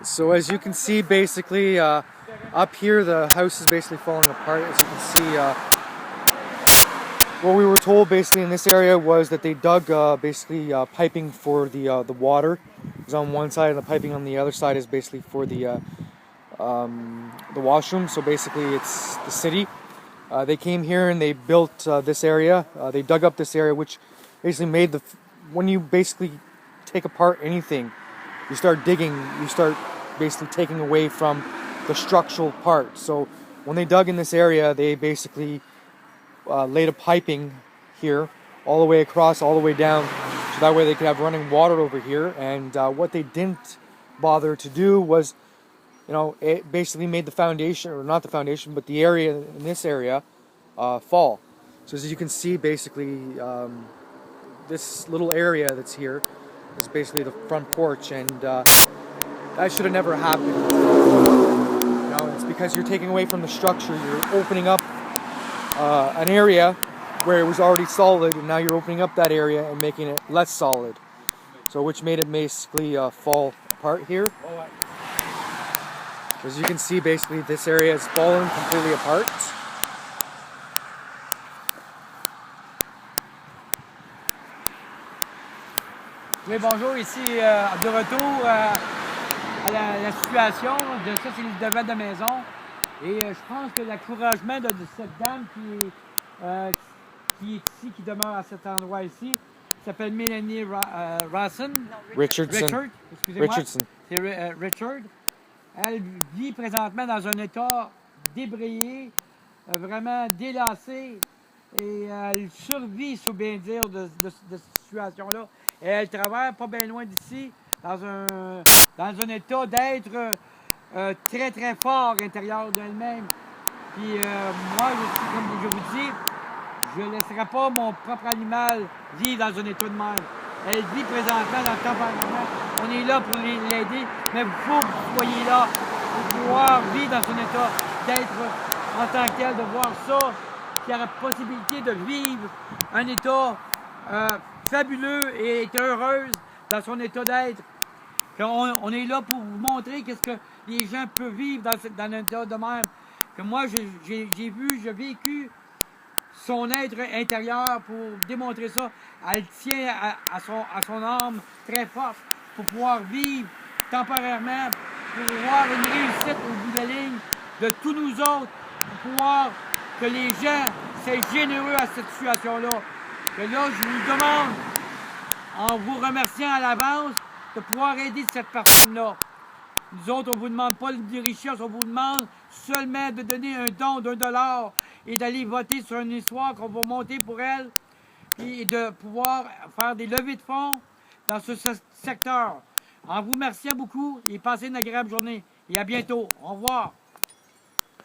So as you can see, basically up here the house is basically falling apart. As you can see, what we were told basically in this area was that they dug basically piping for the water. It's on one side, and the piping on the other side is basically for the washroom. So basically, it's the city. They came here and they built this area. They dug up this area, which basically made when you basically take apart anything, you start digging, you start basically taking away from the structural part. So when they dug in this area, they basically laid a piping here all the way across, all the way down, so that way they could have running water over here. And what they didn't bother to do was, it basically made the foundation, or not the foundation, but the area in this area fall. So as you can see, basically, this little area that's here is basically the front porch, and that should have never happened. It's because you're taking away from the structure. You're opening up an area where it was already solid, and now you're opening up that area and making it less solid. So which made it basically fall apart here. As you can see, basically this area is fallen completely apart. Oui, bonjour, ici de retour à la situation. De ça, c'est le devant de maison. Et je pense que l'encouragement de cette dame qui est ici, qui demeure à cet endroit ici, s'appelle Mélanie Richardson. Excusez-moi. Richardson. C'est Richard. Elle vit présentement dans un état débrayé, vraiment délassé, et elle survit, sous bien dire, de cette situation-là. Et elle travaille pas bien loin d'ici, dans un état d'être très, très fort à l'intérieur d'elle-même. Puis moi, comme je vous dis, je ne laisserai pas mon propre animal vivre dans un état de même. Elle vit présentement dans le tempérament. On est là pour l'aider, mais il faut que vous soyez là pour pouvoir vivre dans un état, d'être en tant que tel, de voir ça, qu'il y a la possibilité de vivre un état fabuleux et être heureuse dans son état d'être. On est là pour vous montrer qu'est-ce que les gens peuvent vivre dans un état de même. Que moi, j'ai vécu son être intérieur pour démontrer ça. Elle tient à son âme très forte pour pouvoir vivre temporairement, pour avoir une réussite au bout de la ligne de tous nous autres, pour pouvoir que les gens soient généreux à cette situation-là. Que là, je vous demande, en vous remerciant à l'avance, de pouvoir aider cette personne-là. Nous autres, on ne vous demande pas de richesse, on vous demande seulement de donner un don d'$1 et d'aller voter sur une histoire qu'on va monter pour elle et de pouvoir faire des levées de fonds dans ce secteur. En vous remerciant beaucoup et passez une agréable journée. Et à bientôt. Au revoir.